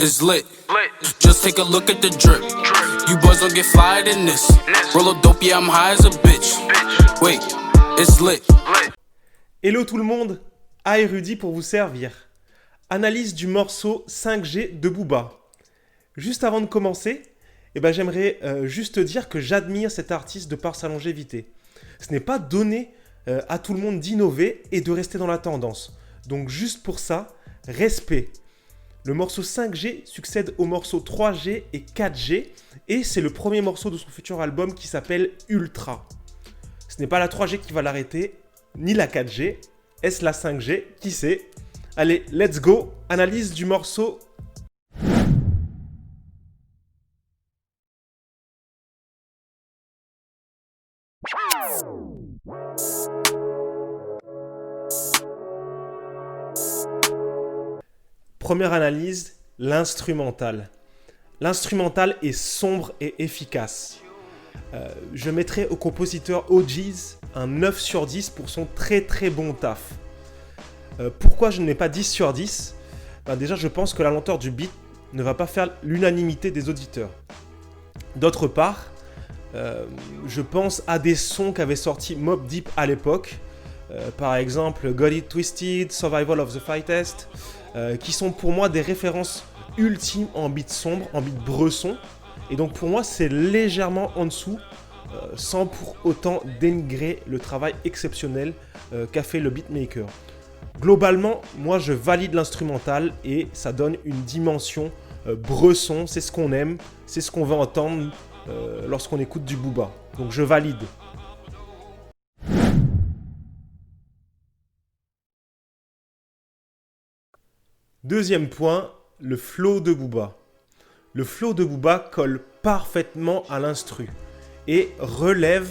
is lit. Just take a look at the drip. You boys don't get fired in this. Roll a dope, yeah, I'm high as a bitch. Wait, it's lit. Hello tout le monde, A et Rudy pour vous servir. Analyse du morceau 5G de Booba. Juste avant de commencer, j'aimerais juste dire que j'admire cet artiste de par sa longévité. Ce n'est pas donné à tout le monde d'innover et de rester dans la tendance. Donc juste pour ça, respect. Le morceau 5G succède aux morceaux 3G et 4G et c'est le premier morceau de son futur album qui s'appelle Ultra. Ce n'est pas la 3G qui va l'arrêter, ni la 4G. Est-ce la 5G? Qui sait? Allez, let's go. Analyse du morceau. Première analyse, l'instrumental. L'instrumental est sombre et efficace. Je mettrai au compositeur OGs un 9 sur 10 pour son très très bon taf. Pourquoi je ne mets pas 10 sur 10 ? Déjà, je pense que la lenteur du beat ne va pas faire l'unanimité des auditeurs. D'autre part, je pense à des sons qu'avait sorti Mobb Deep à l'époque, par exemple Got It Twisted, Survival of the Fittest, qui sont pour moi des références ultimes en beat sombre, en beat bresson. Et donc pour moi, c'est légèrement en dessous, sans pour autant dénigrer le travail exceptionnel qu'a fait le beatmaker. Globalement, moi je valide l'instrumental et ça donne une dimension bresson, c'est ce qu'on aime, c'est ce qu'on veut entendre lorsqu'on écoute du Booba. Donc je valide. Deuxième point, le flow de Booba. Le flow de Booba colle parfaitement à l'instru et relève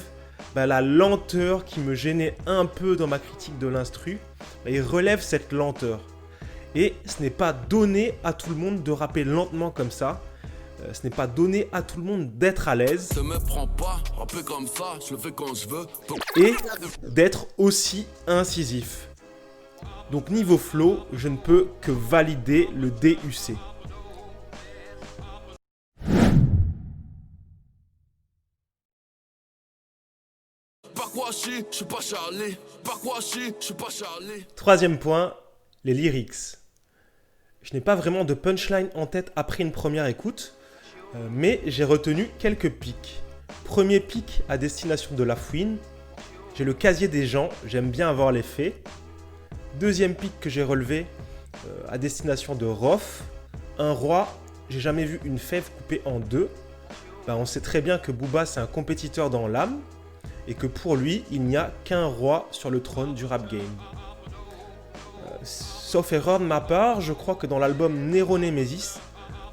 la lenteur qui me gênait un peu dans ma critique de l'instru. Il relève cette lenteur. Et ce n'est pas donné à tout le monde de rapper lentement comme ça. Ce n'est pas donné à tout le monde d'être à l'aise. Ne me prends pas, un peu comme ça, je le fais quand je veux. Et d'être aussi incisif. Donc niveau flow, je ne peux que valider le DUC. Je suis pas Charlie. Par quoi je suis pas Charlie. Troisième point, les lyrics. Je n'ai pas vraiment de punchline en tête après une première écoute, mais j'ai retenu quelques pics. Premier pic à destination de La Fouine. J'ai le casier des gens, j'aime bien avoir les faits. Deuxième pic que j'ai relevé à destination de Rof. Un roi, j'ai jamais vu une fève coupée en deux. On sait très bien que Booba c'est un compétiteur dans l'âme. Et que pour lui, il n'y a qu'un roi sur le trône du rap game. Sauf erreur de ma part, je crois que dans l'album Nero Nemesis,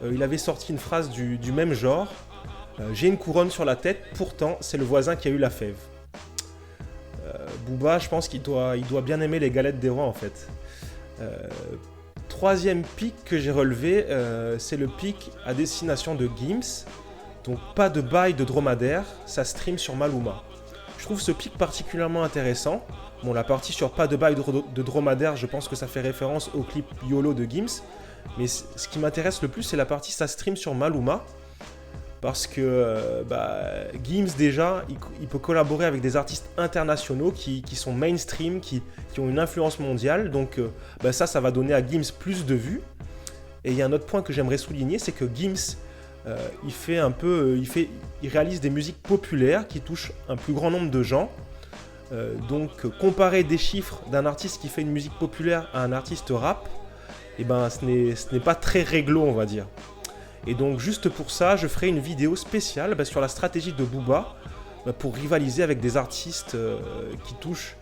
il avait sorti une phrase du même genre. J'ai une couronne sur la tête, pourtant c'est le voisin qui a eu la fève. Booba, je pense qu'il doit bien aimer les galettes des rois en fait. Troisième pic que j'ai relevé, c'est le pic à destination de Gims. Donc pas de bail de dromadaire, ça stream sur Maluma. Je trouve ce pic particulièrement intéressant. Bon, la partie sur pas de bail de dromadaire, je pense que ça fait référence au clip YOLO de Gims. Mais ce qui m'intéresse le plus, c'est la partie ça stream sur Maluma. Parce que Gims déjà, il peut collaborer avec des artistes internationaux qui sont mainstream, qui ont une influence mondiale. Donc ça va donner à Gims plus de vues. Et il y a un autre point que j'aimerais souligner, c'est que Gims... il réalise des musiques populaires qui touchent un plus grand nombre de gens. Donc comparer des chiffres d'un artiste qui fait une musique populaire à un artiste rap, ce n'est pas très réglo, on va dire. Et donc juste pour ça, je ferai une vidéo spéciale sur la stratégie de Booba pour rivaliser avec des artistes qui touchent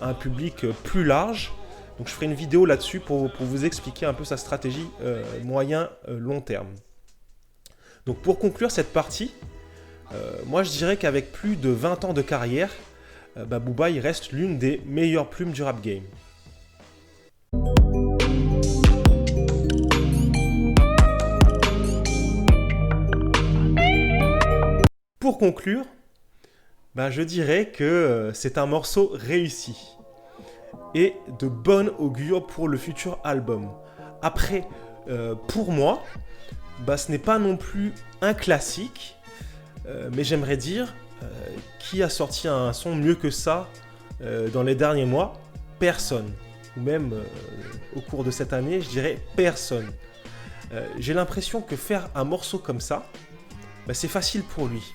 un public plus large. Donc je ferai une vidéo là-dessus pour vous expliquer un peu sa stratégie moyen-long terme. Donc pour conclure cette partie, moi je dirais qu'avec plus de 20 ans de carrière, Booba il reste l'une des meilleures plumes du rap game. Pour conclure, je dirais que c'est un morceau réussi et de bonne augure pour le futur album. Après, Pour moi, ce n'est pas non plus un classique, mais j'aimerais dire qui a sorti un son mieux que ça dans les derniers mois? Personne. Ou même au cours de cette année, je dirais personne. J'ai l'impression que faire un morceau comme ça, c'est facile pour lui.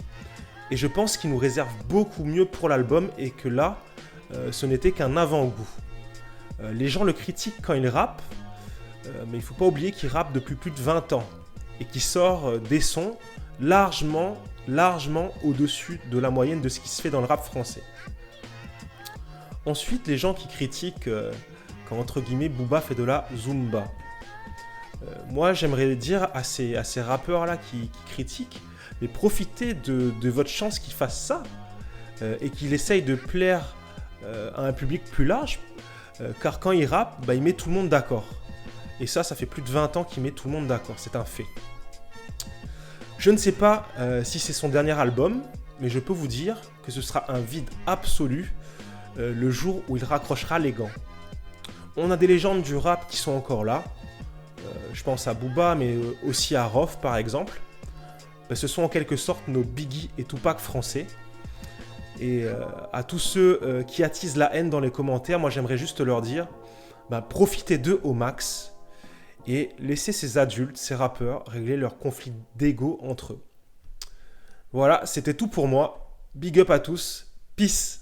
Et je pense qu'il nous réserve beaucoup mieux pour l'album et que là, ce n'était qu'un avant-goût. Les gens le critiquent quand il rappe, mais il ne faut pas oublier qu'il rappe depuis plus de 20 ans et qu'il sort des sons largement au-dessus de la moyenne de ce qui se fait dans le rap français. Ensuite, les gens qui critiquent quand, entre guillemets, Booba fait de la Zumba. Moi, j'aimerais dire à ces rappeurs-là qui critiquent, mais profitez de votre chance qu'ils fassent ça et qu'ils essayent de plaire à un public plus large, car quand il rappe, il met tout le monde d'accord. Et ça fait plus de 20 ans qu'il met tout le monde d'accord, c'est un fait. Je ne sais pas si c'est son dernier album, mais je peux vous dire que ce sera un vide absolu le jour où il raccrochera les gants. On a des légendes du rap qui sont encore là. Je pense à Booba, mais aussi à Rof par exemple. Ce sont en quelque sorte nos Biggie et Tupac français. Et à tous ceux qui attisent la haine dans les commentaires, moi j'aimerais juste leur dire, profitez d'eux au max et laissez ces adultes, ces rappeurs, régler leurs conflits d'ego entre eux. Voilà, c'était tout pour moi. Big up à tous. Peace.